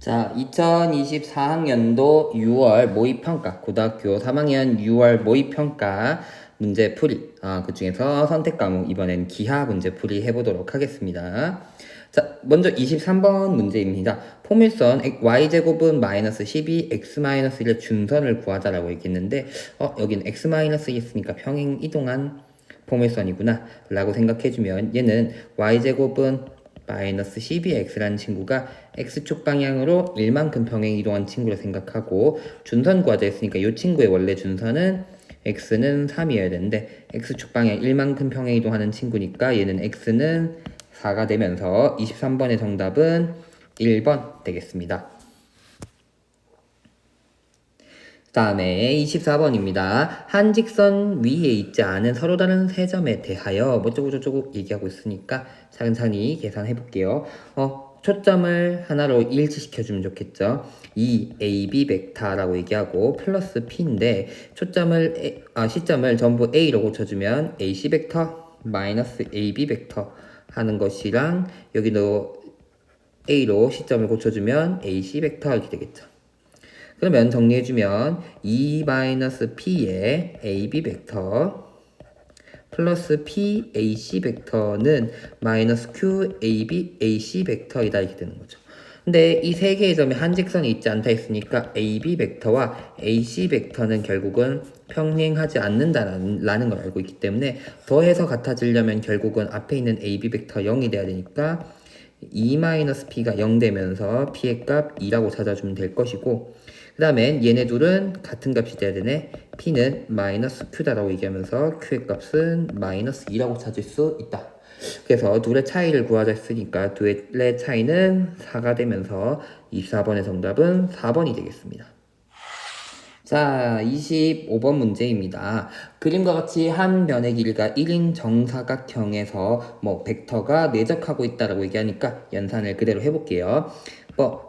자, 2024학년도 6월 모의평가, 고등학교 3학년 6월 모의평가 문제풀이, 그 중에서 선택 과목, 이번엔 기하 문제풀이 해보도록 하겠습니다. 자, 먼저 23번 문제입니다. 포물선 y제곱은 마이너스 12, x-1의 준선을 구하자라고 얘기했는데, 여기는 x-1이 있으니까 평행 이동한 포물선이구나 라고 생각해주면, 얘는 y제곱은 마이너스 12x라는 친구가 x축 방향으로 1만큼 평행 이동한 친구를 생각하고, 준선 구하자 했으니까 이 친구의 원래 준선은 x는 3이어야 되는데 x축 방향 1만큼 평행 이동하는 친구니까 얘는 x는 4가 되면서 23번의 정답은 1번 되겠습니다. 다음에 24번입니다. 한 직선 위에 있지 않은 서로 다른 세 점에 대하여 뭐저쩌고 얘기하고 있으니까 차근차근히 계산해 볼게요. 초점을 하나로 일치시켜주면 좋겠죠. 이 AB 벡터라고 얘기하고 플러스 P인데 시점을 전부 A로 고쳐주면 AC 벡터 마이너스 AB 벡터 하는 것이랑 여기도 A로 시점을 고쳐주면 AC 벡터 이렇게 되겠죠. 그러면 정리해주면 2-p의 AB 벡터 플러스 P AC 벡터는 마이너스 Q AB AC 벡터이다 이렇게 되는 거죠. 근데 이 세 개의 점에 한 직선이 있지 않다 했으니까 AB 벡터와 AC 벡터는 결국은 평행하지 않는다라는 걸 알고 있기 때문에 더해서 같아지려면 결국은 앞에 있는 AB 벡터 0이 돼야 되니까 2-p가 0 되면서 P의 값 2라고 찾아주면 될 것이고, 그 다음에 얘네 둘은 같은 값이 돼야 되네. P는 마이너스 Q다라고 얘기하면서 Q의 값은 마이너스 2라고 찾을 수 있다. 그래서 둘의 차이를 구하자 했으니까 둘의 차이는 4가 되면서 24번의 정답은 4번이 되겠습니다. 자, 25번 문제입니다. 그림과 같이 한 변의 길이가 1인 정사각형에서 벡터가 내적하고 있다라고 얘기하니까 연산을 그대로 해볼게요.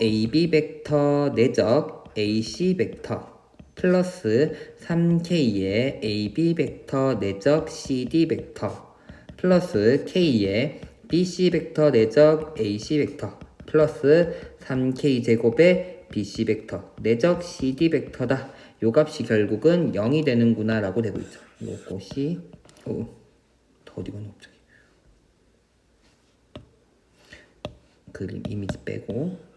AB 벡터 내적 AC 벡터 플러스 3K의 AB 벡터 내적 CD 벡터 플러스 K의 BC 벡터 내적 AC 벡터 플러스 3K 제곱의 BC 벡터 내적 CD 벡터다. 요 값이 결국은 0이 되는구나 라고 되고 있죠. 요것이 더 어디 가나 갑자기. 그림 이미지 빼고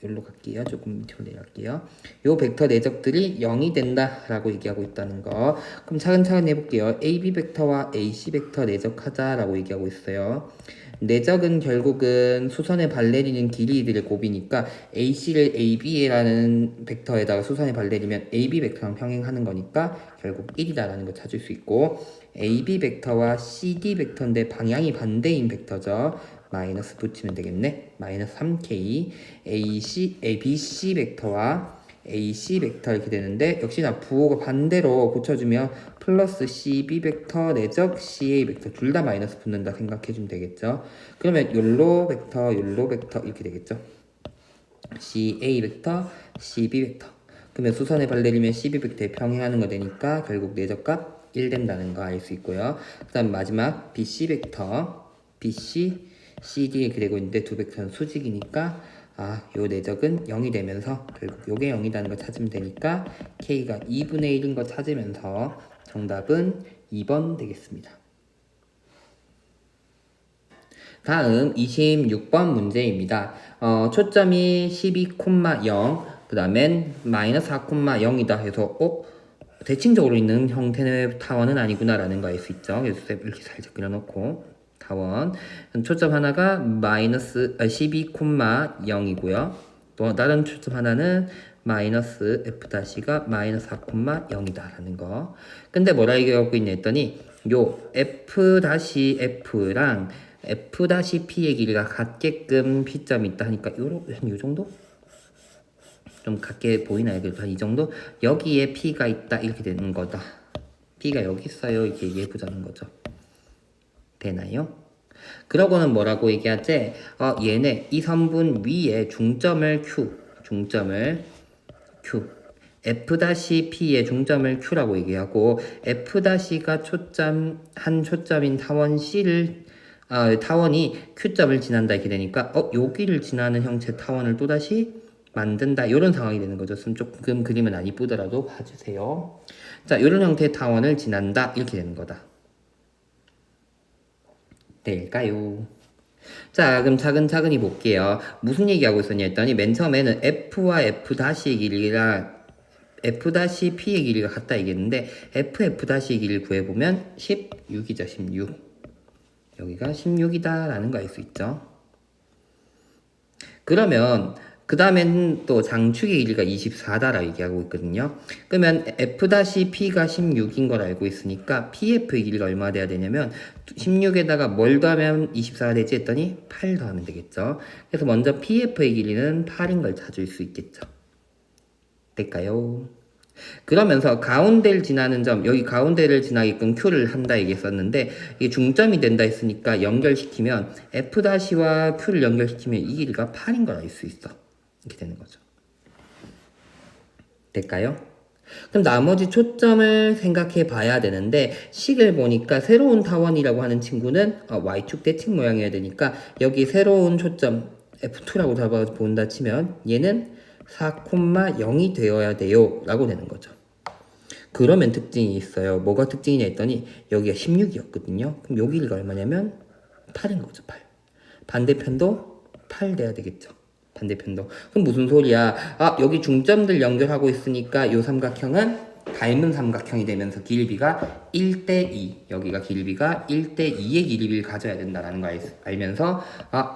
여기로 갈게요. 조금 밑으로 내려갈게요. 요 벡터 내적들이 0이 된다 라고 얘기하고 있다는 거. 그럼 차근차근 해볼게요. AB 벡터와 AC 벡터 내적하자 라고 얘기하고 있어요. 내적은 결국은 수선의 발레리는 길이들의 곱이니까 AC를 AB라는 벡터에다가 수선의 발레리면 AB 벡터랑 평행하는 거니까 결국 1이다라는 걸 찾을 수 있고, AB 벡터와 CD 벡터인데 방향이 반대인 벡터죠. 마이너스 붙이면 되겠네. 마이너스 3K BC 벡터와 AC 벡터 이렇게 되는데, 역시나 부호가 반대로 고쳐주면 플러스 CB 벡터 내적 CA 벡터 둘 다 마이너스 붙는다 생각해주면 되겠죠. 그러면 욜로 벡터 이렇게 되겠죠. CA 벡터 CB 벡터. 그러면 수선의 발레리면 CB 벡터에 평행하는 거 되니까 결국 내적값 1 된다는 거 알 수 있고요. 그 다음 마지막 BC 벡터 BC CD 이렇게 되고 있는데 두 벡터는 수직이니까 요 내적은 0이 되면서 결국 요게 0이라는 걸 찾으면 되니까 K가 2분의 1인 거 찾으면서 정답은 2번 되겠습니다. 다음 26번 문제입니다. 초점이 12,0, 그 다음엔 마이너스 4,0이다 해서 대칭적으로 있는 형태의 타원은 아니구나 라는 거 알 수 있죠. 그래서 이렇게 살짝 그려놓고 타원 초점 하나가 마이너스 12,0이고요. 또 다른 초점 하나는 마이너스 F'가 마이너스 4,0이다 라는 거. 근데 뭐라 얘기하고 있냐 했더니 요 F'F랑 F'P의 길이가 같게끔 P점이 있다 하니까 요 정도? 좀 같게 보이나요? 그래도 한 이 정도? 여기에 P가 있다 이렇게 되는 거다. P가 여기 있어요 이렇게 얘기해보자는 거죠. 되나요? 그러고는 뭐라고 얘기하지? 얘네 이 선분 위에 중점을 Q F'P의 중점을 Q라고 얘기하고, F'가 한 초점인 타원 C를 타원이 Q점을 지난다 이렇게 되니까 여기를 지나는 형체 타원을 또다시 만든다 이런 상황이 되는 거죠. 조금 그림은 안 이쁘더라도 봐주세요. 자, 이런 형태의 타원을 지난다 이렇게 되는 거다. 될까요? 자, 그럼 차근차근히 볼게요. 무슨 얘기하고 있었냐 했더니 맨 처음에는 F와 F'의 길이랑 F'P의 길이가 같다 얘기했는데 F'의 길이를 구해보면 16이죠. 16. 여기가 16이다 라는 거 알 수 있죠. 그러면 그 다음엔 또 장축의 길이가 24다라 얘기하고 있거든요. 그러면 F'P가 16인 걸 알고 있으니까 PF의 길이가 얼마 돼야 되냐면 16에다가 뭘 더하면 24가 되지 했더니 8 더하면 되겠죠. 그래서 먼저 PF의 길이는 8인 걸 찾을 수 있겠죠. 될까요? 그러면서 가운데를 지나는 점, 여기 가운데를 지나게끔 Q를 한다 얘기했었는데 이게 중점이 된다 했으니까 연결시키면 F'와 Q를 연결시키면 이 길이가 8인 걸 알 수 있어. 이렇게 되는 거죠. 될까요? 그럼 나머지 초점을 생각해 봐야 되는데 식을 보니까 새로운 타원이라고 하는 친구는 Y축 대칭 모양이어야 되니까 여기 새로운 초점 F2라고 잡아본다 치면 얘는 4,0이 되어야 돼요 라고 되는 거죠. 그러면 특징이 있어요. 뭐가 특징이냐 했더니 여기가 16이었거든요. 그럼 여기가 얼마냐면 8인 거죠. 8. 반대편도 8 돼야 되겠죠. 반대편도. 그럼 무슨 소리야? 여기 중점들 연결하고 있으니까 이 삼각형은 닮은 삼각형이 되면서 길이가 1대2. 여기가 길이가 1대2의 길이를 가져야 된다는 걸 알면서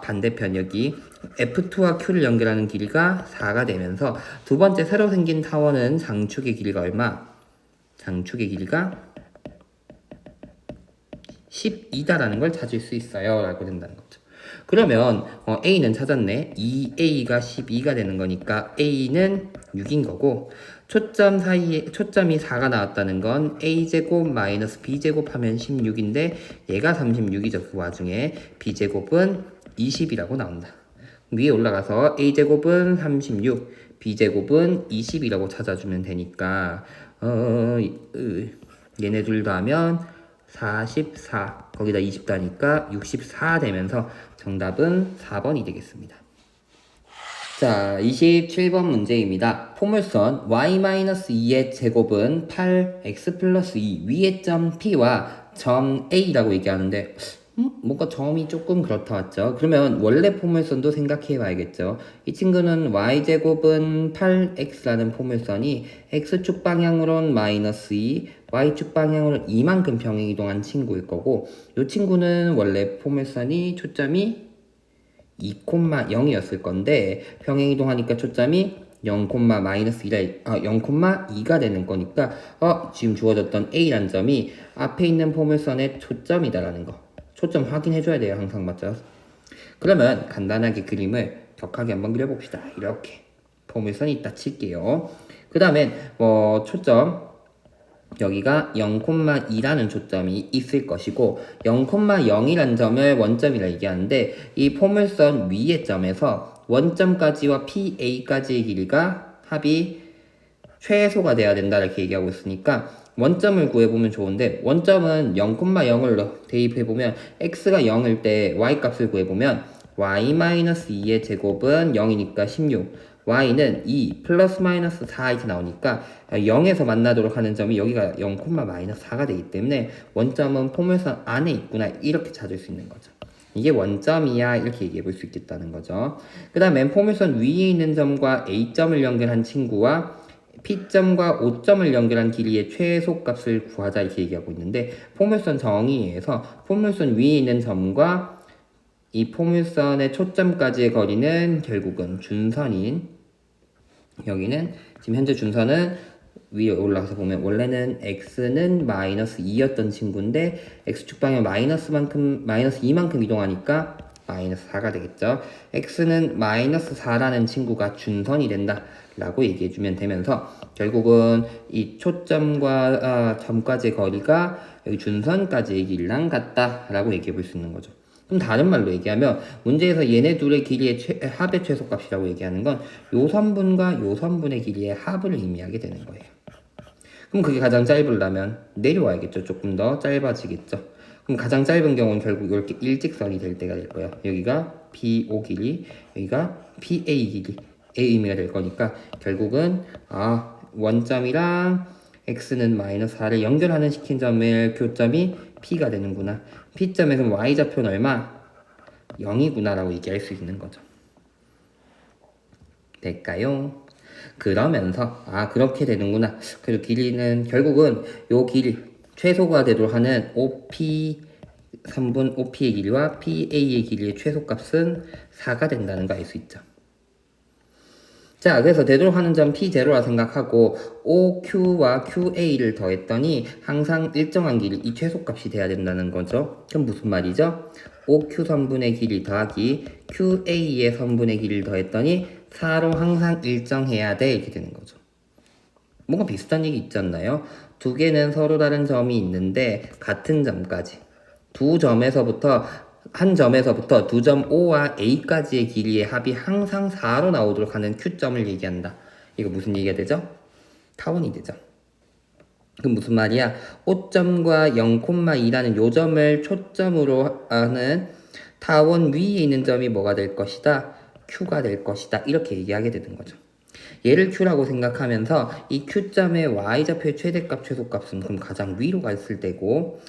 반대편 여기 F2와 Q를 연결하는 길이가 4가 되면서 두 번째 새로 생긴 타원은 장축의 길이가 얼마? 장축의 길이가 12다라는 걸 찾을 수 있어요 라고 된다는 거죠. 그러면 A는 찾았네. 2A가 12가 되는 거니까 A는 6인 거고 초점 사이에 초점이 4가 나왔다는 건 A제곱 마이너스 B제곱 하면 16인데 얘가 36이죠. 그 와중에 B제곱은 20이라고 나온다. 위에 올라가서 A제곱은 36, B제곱은 20이라고 찾아주면 되니까 얘네 둘 다 하면 44 거기다 20다니까 64 되면서 정답은 4번이 되겠습니다. 자, 27번 문제입니다. 포물선 y-2의 제곱은 8x 플러스 2 위의 점 P와 점 A라고 얘기하는데 뭔가 점이 조금 그렇다 왔죠. 그러면 원래 포물선도 생각해 봐야겠죠. 이 친구는 y제곱은 8x라는 포물선이 x축 방향으로는 마이너스 2, y축 방향으로는 2만큼 평행이동한 친구일 거고 이 친구는 원래 포물선이 초점이 2,0이었을 건데 평행이동하니까 초점이 0,2가 되는 거니까 지금 주어졌던 A란 점이 앞에 있는 포물선의 초점이다라는 거. 초점 확인해줘야 돼요. 항상 맞죠? 그러면 간단하게 그림을 격하게 한번 그려봅시다. 이렇게 포물선이 있다 칠게요. 그 다음엔 초점 여기가 0,2라는 초점이 있을 것이고 0,0이라는 점을 원점이라 얘기하는데 이 포물선 위의 점에서 원점까지와 PA까지의 길이가 합이 최소가 돼야 된다 이렇게 얘기하고 있으니까 원점을 구해보면 좋은데 원점은 0,0을 대입해보면 x가 0일 때 y값을 구해보면 y-2의 제곱은 0이니까 16 y는 2 플러스 마이너스 4 이렇게 나오니까 0에서 만나도록 하는 점이 여기가 0,-4가 되기 때문에 원점은 포물선 안에 있구나 이렇게 찾을 수 있는 거죠. 이게 원점이야 이렇게 얘기해 볼 수 있겠다는 거죠. 그 다음 맨 포물선 위에 있는 점과 A점을 연결한 친구와 P점과 O점을 연결한 길이의 최소값을 구하자 이렇게 얘기하고 있는데 포물선 정의에서 포물선 위에 있는 점과 이 포물선의 초점까지의 거리는 결국은 준선인 여기는 지금 현재 준선은 위에 올라가서 보면 원래는 x는 마이너스 2였던 친구인데 x축 방향 마이너스 2만큼 이동하니까 마이너스 4가 되겠죠. x는 마이너스 4라는 친구가 준선이 된다 라고 얘기해주면 되면서 결국은 이 초점과 점까지의 거리가 여기 준선까지의 길이랑 같다 라고 얘기해 볼 수 있는 거죠. 그럼 다른 말로 얘기하면 문제에서 얘네 둘의 길이의 합의 최소값이라고 얘기하는 건 요 선분과 요 선분의 길이의 합을 의미하게 되는 거예요. 그럼 그게 가장 짧으려면 내려와야겠죠. 조금 더 짧아지겠죠. 그럼 가장 짧은 경우는 결국 이렇게 일직선이 될 때가 될 거예요. 여기가 PO 길이, 여기가 PA 길이의 의미가 될 거니까 결국은 원점이랑 x는 마이너스 4를 연결하는 시킨 점의 교점이 P가 되는구나. P점에서 y좌표는 얼마? 0이구나 라고 얘기할 수 있는 거죠. 될까요? 그러면서 그렇게 되는구나. 그리고 길이는 결국은 요 길이 최소가 되도록 하는 OP 3분 OP의 길이와 PA의 길이의 최소값은 4가 된다는 거 알 수 있죠. 자, 그래서 되도록 하는 점 P0라 생각하고 OQ와 QA를 더했더니 항상 일정한 길이 이 최소값이 돼야 된다는 거죠. 그럼 무슨 말이죠? OQ 선분의 길이 더하기 QA의 선분의 길이를 더했더니 4로 항상 일정해야 돼 이렇게 되는 거죠. 뭔가 비슷한 얘기 있지 않나요? 두 개는 서로 다른 점이 있는데 같은 점까지 한 점에서부터 두 점 O와 A까지의 길이의 합이 항상 4로 나오도록 하는 Q점을 얘기한다. 이거 무슨 얘기가 되죠? 타원이 되죠. 그럼 무슨 말이야? O점과 0,2라는 요 점을 초점으로 하는 타원 위에 있는 점이 뭐가 될 것이다? Q가 될 것이다. 이렇게 얘기하게 되는 거죠. 얘를 Q라고 생각하면서 이 Q점의 Y좌표의 최대값, 최소값은 그럼 가장 위로 갔을 때고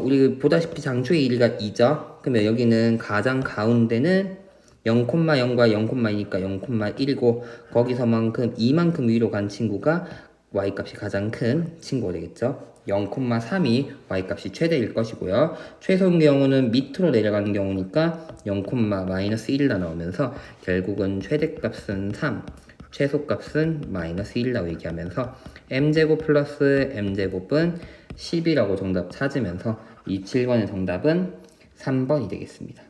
우리 보다시피 장초의 길이가 2죠. 그러면 여기는 가장 가운데는 0,0과 0,2니까 0,1이고 거기서만큼 이만큼 위로 간 친구가 y값이 가장 큰 친구가 되겠죠. 0,3이 y값이 최대일 것이고요. 최소인 경우는 밑으로 내려가는 경우니까 0,-1이 나오면서 결국은 최대값은 3, 최소값은 -1이라고 얘기하면서 m제곱 플러스 m제곱은 10이라고 정답 찾으면서 이 7번의 정답은 3번이 되겠습니다.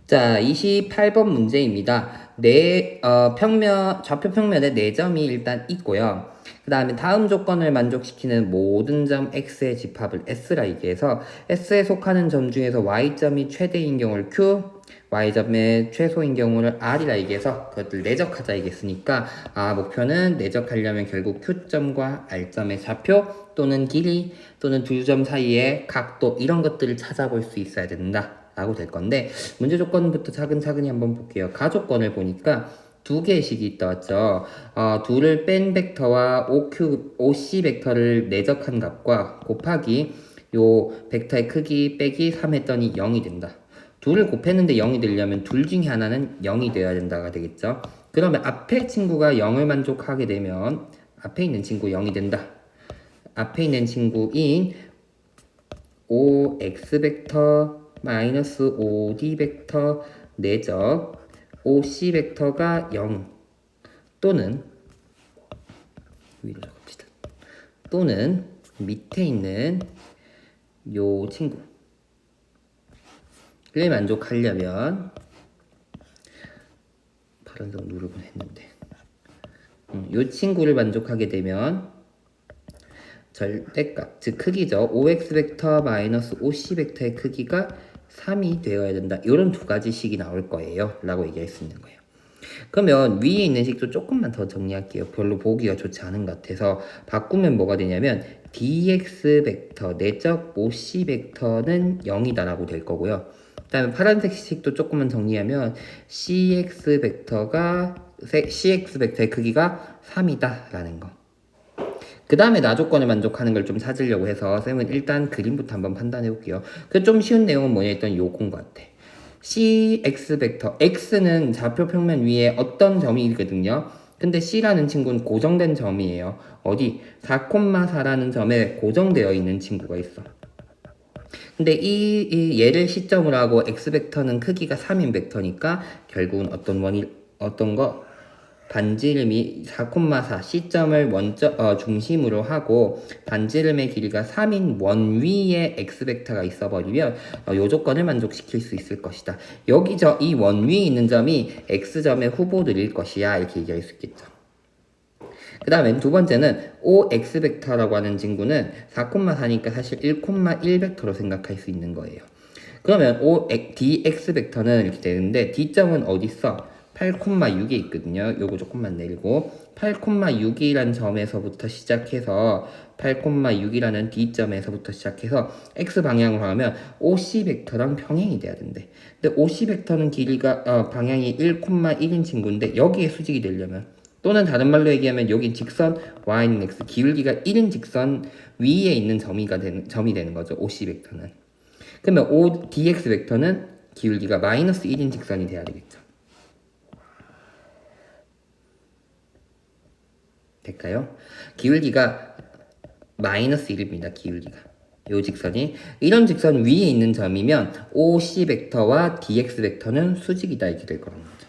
자, 28번 문제입니다. 좌표 평면에 4점이 일단 있고요. 그 다음에 다음 조건을 만족시키는 모든 점 x의 집합을 s라 얘기해서 s에 속하는 점 중에서 y점이 최대인 경우를 q, y점의 최소인 경우를 r이라 얘기해서 그것들 내적하자 얘기했으니까 목표는 내적하려면 결국 q점과 r점의 좌표 또는 길이 또는 두 점 사이의 각도 이런 것들을 찾아볼 수 있어야 된다 라고 될 건데 문제 조건부터 차근차근히 한번 볼게요. 가조건을 보니까 두 개의 식이 있다 왔죠. 둘을 뺀 벡터와 OC 벡터를 내적한 값과 곱하기 요 벡터의 크기 빼기 3 했더니 0이 된다. 둘을 곱했는데 0이 되려면 둘 중에 하나는 0이 되어야 된다가 되겠죠. 그러면 앞에 친구가 0을 만족하게 되면 앞에 있는 친구 0이 된다. 앞에 있는 친구인 OX 벡터 마이너스 OD 벡터 내적 OC 벡터가 0 또는 위로 적읍시다. 또는 밑에 있는 요 친구를 만족하려면 파란색 누르곤 했는데 요 친구를 만족하게 되면 절대값, 즉 크기죠. OX 벡터 마이너스 OC 벡터의 크기가 3이 되어야 된다. 이런 두 가지 식이 나올 거예요. 라고 얘기할 수 있는 거예요. 그러면 위에 있는 식도 조금만 더 정리할게요. 별로 보기가 좋지 않은 것 같아서 바꾸면 뭐가 되냐면 dx 벡터 내적 OC 벡터는 0이다 라고 될 거고요. 그 다음에 파란색 식도 조금만 정리하면 CX 벡터의 크기가 3이다 라는 거. 그 다음에 나조건을 만족하는 걸 좀 찾으려고 해서 쌤은 일단 그림부터 한번 판단해 볼게요. 그 좀 쉬운 내용은 뭐냐 했더니 요건 것 같아. CX 벡터 X는 좌표 평면 위에 어떤 점이 있거든요. 근데 C라는 친구는 고정된 점이에요. 어디? 4,4라는 점에 고정되어 있는 친구가 있어. 근데 얘를 시점으로 하고 X 벡터는 크기가 3인 벡터니까 결국은 반지름이 4,4 C점을 중심으로 하고 반지름의 길이가 3인 원 위에 X벡터가 있어버리면 요 조건을 만족시킬 수 있을 것이다. 여기서 이 원 위에 있는 점이 X점의 후보들일 것이야 이렇게 얘기할 수 있겠죠. 그 다음에 두 번째는 OX벡터라고 하는 친구는 4,4니까 사실 1,1벡터로 생각할 수 있는 거예요. 그러면 DX벡터는 이렇게 되는데 D점은 어디 있어? 8,6에 있거든요. 요거 조금만 내리고 8,6이란 점에서부터 시작해서 8,6이라는 D점에서부터 시작해서 X 방향으로 하면 OC 벡터랑 평행이 돼야 된대. 근데 OC 벡터는 길이가 방향이 1,1인 친구인데 여기에 수직이 되려면 또는 다른 말로 얘기하면 여기 직선 y는 x 기울기가 1인 직선 위에 있는 점이 되는 거죠. OC 벡터는. 그러면 dx 벡터는 기울기가 마이너스 1인 직선이 돼야 되겠죠. 될까요? 기울기가 마이너스 1입니다. 기울기가. 요 직선이 이런 직선 위에 있는 점이면 OC 벡터와 dx 벡터는 수직이다 이렇게 될 거라는 거죠.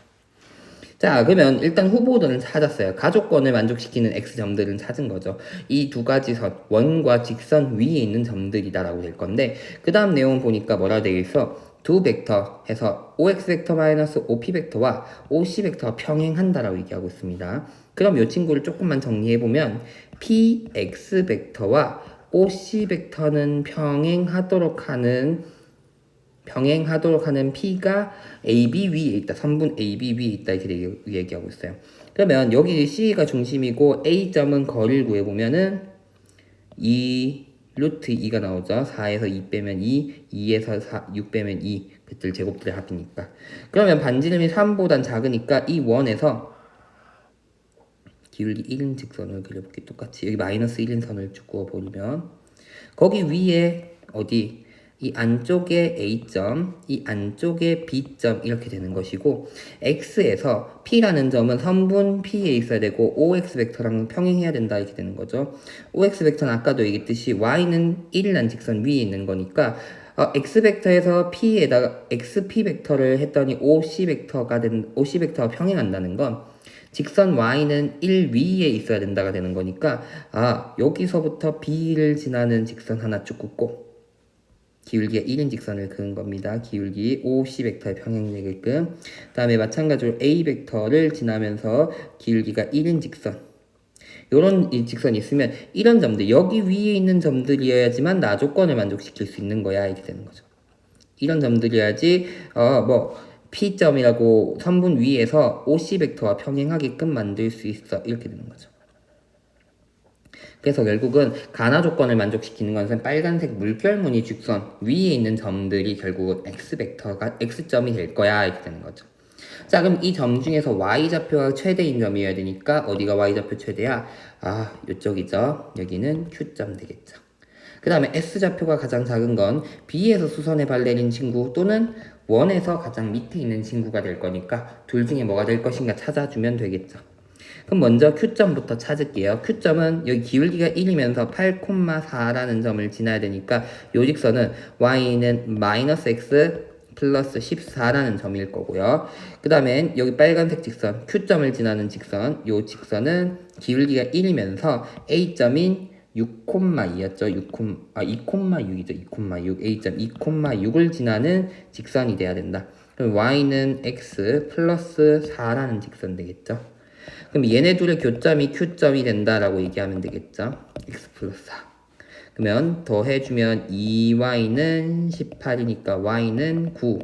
자, 그러면 일단 후보들은 찾았어요. 가족권을 만족시키는 x점들은 찾은 거죠. 이 두 가지 선, 원과 직선 위에 있는 점들이다라고 될 건데 그 다음 내용 보니까 뭐라 되어 있어? 두 벡터 해서 OX 벡터 마이너스 OP 벡터와 OC 벡터가 평행한다라고 얘기하고 있습니다. 그럼 이 친구를 조금만 정리해보면 PX 벡터와 OC 벡터는 평행하도록 하는 P가 AB 위에 있다. 선분 AB 위에 있다. 이렇게 얘기하고 있어요. 그러면 여기 C가 중심이고 A점은 거리를 구해보면은 2 루트 2가 나오죠. 4에서 2 빼면 2, 2에서 6 빼면 2. 그들 제곱들의 합이니까. 그러면 반지름이 3보단 작으니까 이 원에서 기울기 1인 직선을 그려볼게. 똑같이 여기 마이너스 1인 선을 쭉 그어버리면 거기 위에 어디 이 안쪽에 A점, 이 안쪽에 B점 이렇게 되는 것이고 X에서 P라는 점은 선분 P에 있어야 되고 OX 벡터랑 평행해야 된다 이렇게 되는 거죠. OX 벡터는 아까도 얘기했듯이 Y는 1이라는 직선 위에 있는 거니까 X 벡터에서 P에다가 XP 벡터를 했더니 OC 벡터가 평행한다는 건 직선 y는 1 위에 있어야 된다가 되는 거니까 여기서부터 B를 지나는 직선 하나 쭉 긋고 기울기가 1인 직선을 그은 겁니다. 기울기 OC 벡터에 평행되게끔. 그 다음에 마찬가지로 A 벡터를 지나면서 기울기가 1인 직선. 요런 직선이 있으면 이런 점들, 여기 위에 있는 점들이어야지만 나 조건을 만족시킬 수 있는 거야. 이렇게 되는 거죠. 이런 점들이어야지 P점이라고 선분 위에서 OC 벡터와 평행하게끔 만들 수 있어. 이렇게 되는 거죠. 그래서 결국은 가나 조건을 만족시키는 것은 빨간색 물결무늬 직선 위에 있는 점들이 결국은 X점이 될 거야. 이렇게 되는 거죠. 자, 그럼 이 점 중에서 Y좌표가 최대인 점이어야 되니까 어디가 Y좌표 최대야? 이쪽이죠. 여기는 Q점 되겠죠. 그 다음에 S좌표가 가장 작은 건 B에서 수선에 발내린 친구 또는 원에서 가장 밑에 있는 친구가 될 거니까 둘 중에 뭐가 될 것인가 찾아주면 되겠죠. 그럼 먼저 Q점부터 찾을게요. Q점은 여기 기울기가 1이면서 8,4라는 점을 지나야 되니까 요 직선은 y는 마이너스 x 플러스 14라는 점일 거고요. 그 다음엔 여기 빨간색 직선 Q점을 지나는 직선 요 직선은 기울기가 1이면서 A점인 6,2였죠. 2,6이죠. 2,6 A점 2,6을 지나는 직선이 돼야 된다. 그럼 y는 x 플러스 4라는 직선 되겠죠. 그럼 얘네 둘의 교점이 Q점이 된다라고 얘기하면 되겠죠. x 플러스 4. 그러면 더해주면 2y는 18이니까 y는 9,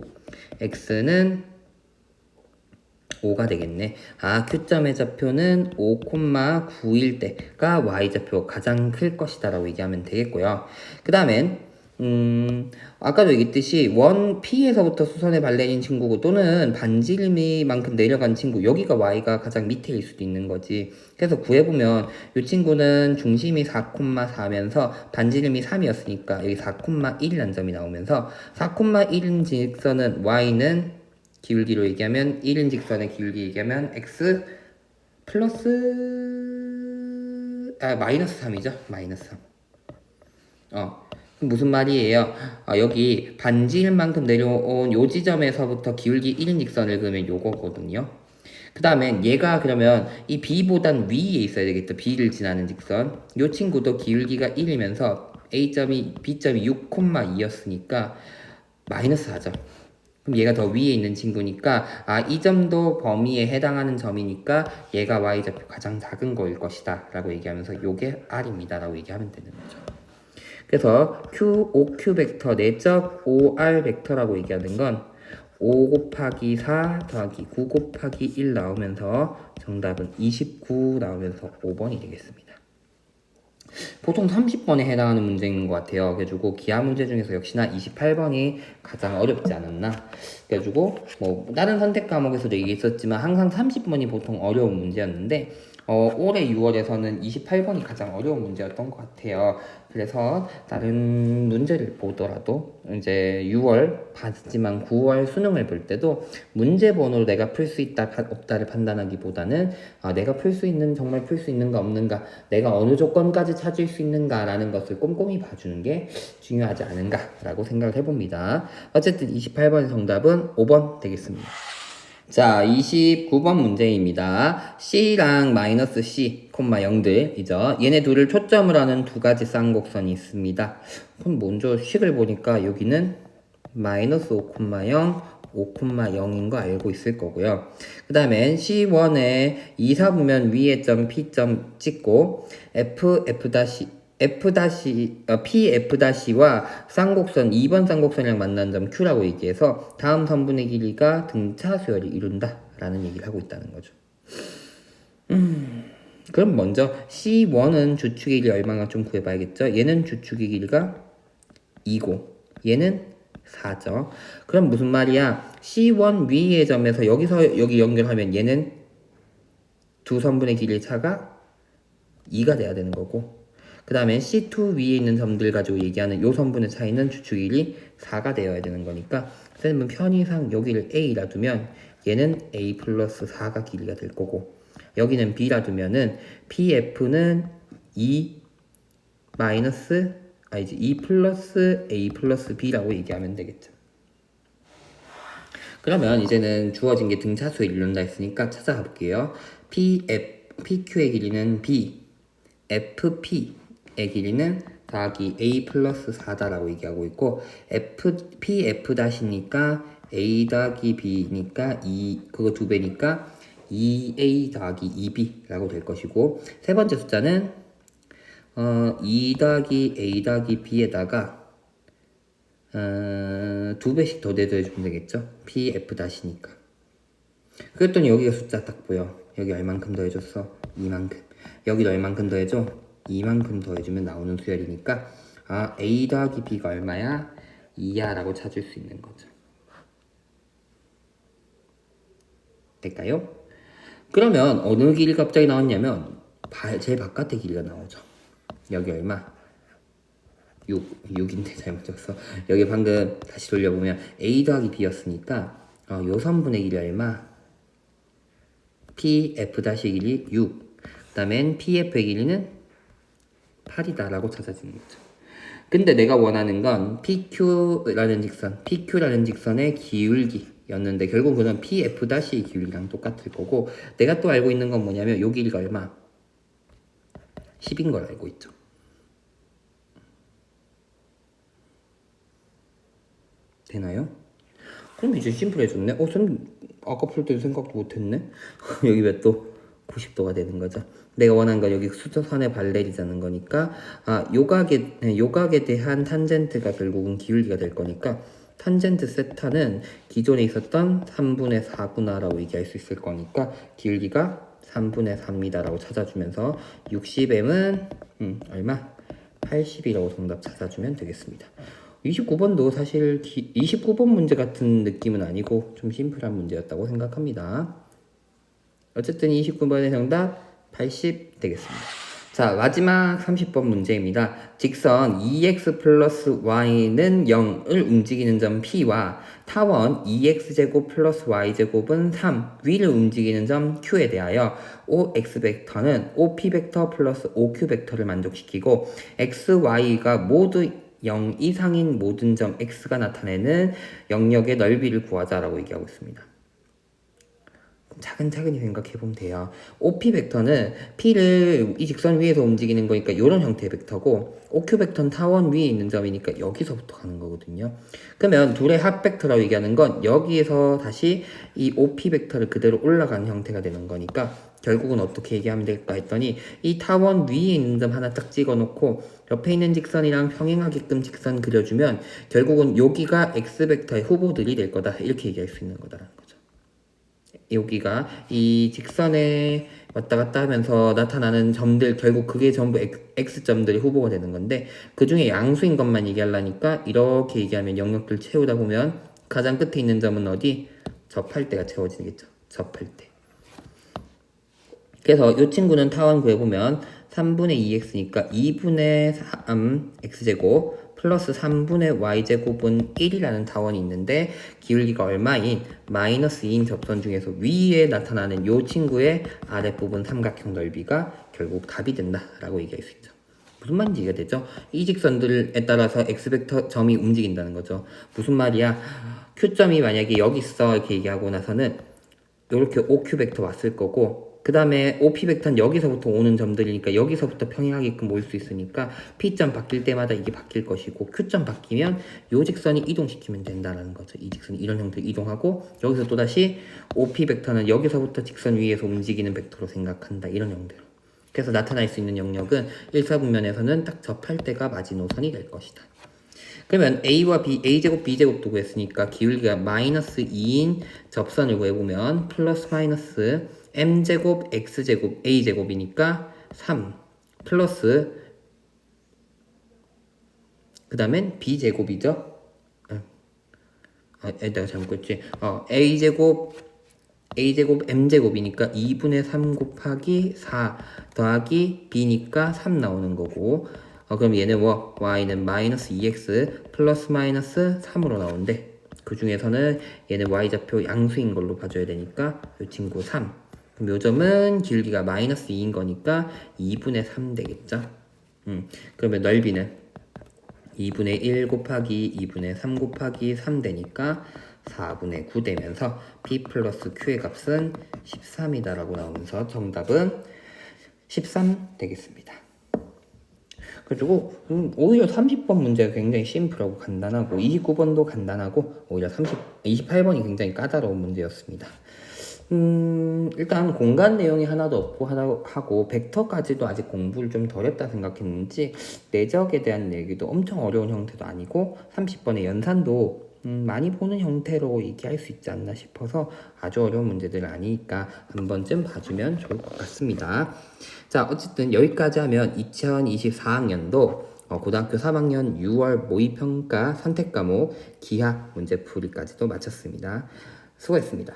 x는 5가 되겠네. Q점의 좌표는 5,9일 때가 y좌표 가장 클 것이다 라고 얘기하면 되겠고요. 그 다음엔 아까도 얘기했듯이 원 P에서부터 수선에 발내린 친구고 또는 반지름이만큼 내려간 친구 여기가 Y가 가장 밑에일 수도 있는 거지. 그래서 구해보면 이 친구는 중심이 4,4면서 반지름이 3이었으니까 여기 4,1이라는 점이 나오면서 4,1인 직선은 Y는 기울기로 얘기하면 1인 직선의 기울기 얘기하면 X 플러스 마이너스 3이죠. 마이너스 3. 무슨 말이에요? 여기 반지름만큼 내려온 요 지점에서부터 기울기 1인 직선을 그으면 요거거든요. 그 다음에 얘가 그러면 이 B보단 위에 있어야 되겠죠. B를 지나는 직선. 요 친구도 기울기가 1이면서 A점이 B점이 6,2였으니까 마이너스 4점. 그럼 얘가 더 위에 있는 친구니까 이 점도 범위에 해당하는 점이니까 얘가 Y좌표 가장 작은 거일 것이다 라고 얘기하면서 요게 R입니다 라고 얘기하면 되는 거죠. 그래서 OQ 벡터 내적 OR 벡터라고 얘기하는 건 5 곱하기 4 더하기 9 곱하기 1 나오면서 정답은 29 나오면서 5번이 되겠습니다. 보통 30번에 해당하는 문제인 것 같아요. 그래가지고 기하 문제 중에서 역시나 28번이 가장 어렵지 않았나. 그래가지고 뭐 다른 선택 과목에서도 얘기했었지만 항상 30번이 보통 어려운 문제였는데 올해 6월에서는 28번이 가장 어려운 문제였던 것 같아요. 그래서 다른 문제를 보더라도 이제 6월 봤지만 9월 수능을 볼 때도 문제 번호로 내가 풀 수 있다 없다를 판단하기보다는 내가 풀 수 있는 정말 풀 수 있는가 없는가, 내가 어느 조건까지 찾을 수 있는가라는 것을 꼼꼼히 봐주는 게 중요하지 않은가라고 생각을 해봅니다. 어쨌든 28번의 정답은 5번 되겠습니다. 자, 29번 문제입니다. C랑 마이너스 C, 콤마 0들이죠. 얘네 둘을 초점을 하는 두 가지 쌍곡선이 있습니다. 그럼 먼저 식을 보니까 여기는 마이너스 5,0, 5,0인 거 알고 있을 거고요. 그 다음에 C1에 2, 4보면 위에 점 P점 찍고 PF-와 쌍곡선 2번 쌍곡선이랑 만난 점 Q라고 얘기해서 다음 선분의 길이가 등차 수열을 이룬다 라는 얘기를 하고 있다는 거죠. 그럼 먼저 C1은 주축의 길이 얼마나 좀 구해봐야겠죠. 얘는 주축의 길이가 2고 얘는 4죠. 그럼 무슨 말이야? C1 위의 점에서 여기서 여기 연결하면 얘는 두 선분의 길이의 차가 2가 돼야 되는 거고, 그 다음에 C2 위에 있는 점들 가지고 얘기하는 요 선분의 차이는 주축일이 4가 되어야 되는 거니까 쌤은 편의상 여기를 A라 두면 얘는 A 플러스 4가 길이가 될 거고, 여기는 B라 두면은 PF는 2 마이너스 이제 2 플러스 A 플러스 B라고 얘기하면 되겠죠. 그러면 이제는 주어진 게 등차수를 이룬다 했으니까 찾아가 볼게요. PQ의 길이는 B, FP의 길이는 더하기 A 플러스 4다라고 얘기하고 있고, PF-니까 A 더하기 B니까 그거 2배니까 2A 더하기 2B라고 될 것이고, 세 번째 숫자는 2 더하기 A 더하기 B에다가 2배씩 더 대조해주면 되겠죠? PF-니까. 그랬더니 여기가 숫자 딱 보여. 여기 얼만큼 더해줬어? 이만큼. 여기도 얼만큼 더해줘? 이만큼 더해주면 나오는 수열이니까 A 더하기 B가 얼마야? 2야 라고 찾을 수 있는 거죠. 될까요? 그러면 어느 길이가 갑자기 나왔냐면 제일 바깥의 길이가 나오죠. 여기 얼마? 6인데 잘못 적었어. 여기 방금 다시 돌려보면 A 더하기 B였으니까 요 선분의 길이 얼마? PF-의 길이 6. 그 다음엔 PF의 길이는 8이다 라고 찾아지는 거죠. 근데 내가 원하는 건 PQ라는 직선의 기울기였는데 결국 그건 PF-의 기울기랑 똑같을 거고, 내가 또 알고 있는 건 뭐냐면 요 길이가 얼마? 10인 걸 알고 있죠. 되나요? 그럼 이제 심플해졌네. 선 아까 풀 때 생각도 못했네. 여기 왜 또 90도가 되는 거죠? 내가 원하는 건 여기 수저선의 발레리자는 거니까 요각에 대한 탄젠트가 결국은 기울기가 될 거니까 탄젠트 세타는 기존에 있었던 3분의 4구나 라고 얘기할 수 있을 거니까 기울기가 3분의 4입니다 라고 찾아주면서 60m은 얼마? 80이라고 정답 찾아주면 되겠습니다. 29번도 사실 29번 문제 같은 느낌은 아니고 좀 심플한 문제였다고 생각합니다. 어쨌든 29번의 정답 80 되겠습니다. 자, 마지막 30번 문제입니다. 직선 2x 플러스 y는 0을 움직이는 점 P와 타원 2x제곱 플러스 y제곱은 3 위를 움직이는 점 Q에 대하여 OX 벡터는 OP 벡터 플러스 OQ 벡터를 만족시키고 x, y가 모두 0 이상인 모든 점 x가 나타내는 영역의 넓이를 구하자라고 얘기하고 있습니다. 차근차근히 생각해보면 돼요. OP 벡터는 P를 이 직선 위에서 움직이는 거니까 이런 형태의 벡터고, OQ 벡터는 타원 위에 있는 점이니까 여기서부터 가는 거거든요. 그러면 둘의 합 벡터라고 얘기하는 건 여기에서 다시 이 OP 벡터를 그대로 올라가는 형태가 되는 거니까 결국은 어떻게 얘기하면 될까 했더니 이 타원 위에 있는 점 하나 딱 찍어놓고 옆에 있는 직선이랑 평행하게끔 직선 그려주면 결국은 여기가 X 벡터의 후보들이 될 거다, 이렇게 얘기할 수 있는 거다라는 거죠. 여기가 이 직선에 왔다 갔다 하면서 나타나는 점들, 결국 그게 전부 X점들이 후보가 되는 건데, 그 중에 양수인 것만 얘기하려니까 이렇게 얘기하면 영역들 채우다 보면 가장 끝에 있는 점은 어디? 접할 때가 채워지겠죠. 접할 때. 그래서 이 친구는 타원 구해보면 3분의 2x니까 2분의 3 x제곱 플러스 3분의 y제곱은 1이라는 타원이 있는데, 기울기가 얼마인 마이너스 2인 접선 중에서 위에 나타나는 이 친구의 아랫부분 삼각형 넓이가 결국 답이 된다라고 얘기할 수 있죠. 무슨 말인지 이해가 되죠? 이 직선들에 따라서 x벡터 점이 움직인다는 거죠. 무슨 말이야? q점이 만약에 여기 있어 이렇게 얘기하고 나서는 이렇게 OQ 벡터 왔을 거고, 그 다음에 OP 벡터는 여기서부터 오는 점들이니까 여기서부터 평행하게끔 올 수 있으니까 P점 바뀔 때마다 이게 바뀔 것이고, Q점 바뀌면 요 직선이 이동시키면 된다는 거죠. 이 직선이 이런 형태로 이동하고, 여기서 또다시 OP 벡터는 여기서부터 직선 위에서 움직이는 벡터로 생각한다, 이런 형태로. 그래서 나타날 수 있는 영역은 1사분면에서는 딱 접할 때가 마지노선이 될 것이다. 그러면 A와 B, A제곱, B제곱도 구했으니까 기울기가 마이너스 2인 접선을 구해보면 플러스 마이너스 M제곱, X제곱, A제곱이니까 3 플러스 그 다음엔 B제곱이죠. 내가 잘못 했지. A제곱, M제곱이니까 2분의 3 곱하기 4 더하기 B니까 3 나오는 거고, 그럼 얘는 y는 마이너스 2x 플러스 마이너스 3으로 나오는데, 그 중에서는 얘는 y좌표 양수인 걸로 봐줘야 되니까 이 친구 3. 그럼 요 점은 기울기가 마이너스 2인 거니까 2분의 3 되겠죠. 그러면 넓이는 2분의 1 곱하기 2분의 3 곱하기 3 되니까 4분의 9 되면서 P 플러스 Q의 값은 13이다 라고 나오면서 정답은 13 되겠습니다. 그리고 오히려 30번 문제가 굉장히 심플하고 간단하고 29번도 간단하고 오히려 28번이 굉장히 까다로운 문제였습니다. 일단 공간 내용이 하나도 없고 하고 벡터까지도 아직 공부를 좀 덜 했다 생각했는지 내적에 대한 얘기도 엄청 어려운 형태도 아니고 30번의 연산도 많이 보는 형태로 얘기할 수 있지 않나 싶어서 아주 어려운 문제들 아니니까 한 번쯤 봐주면 좋을 것 같습니다. 자, 어쨌든 여기까지 하면 2024학년도 고등학교 3학년 6월 모의평가 선택과목 기하 문제풀이까지도 마쳤습니다. 수고했습니다.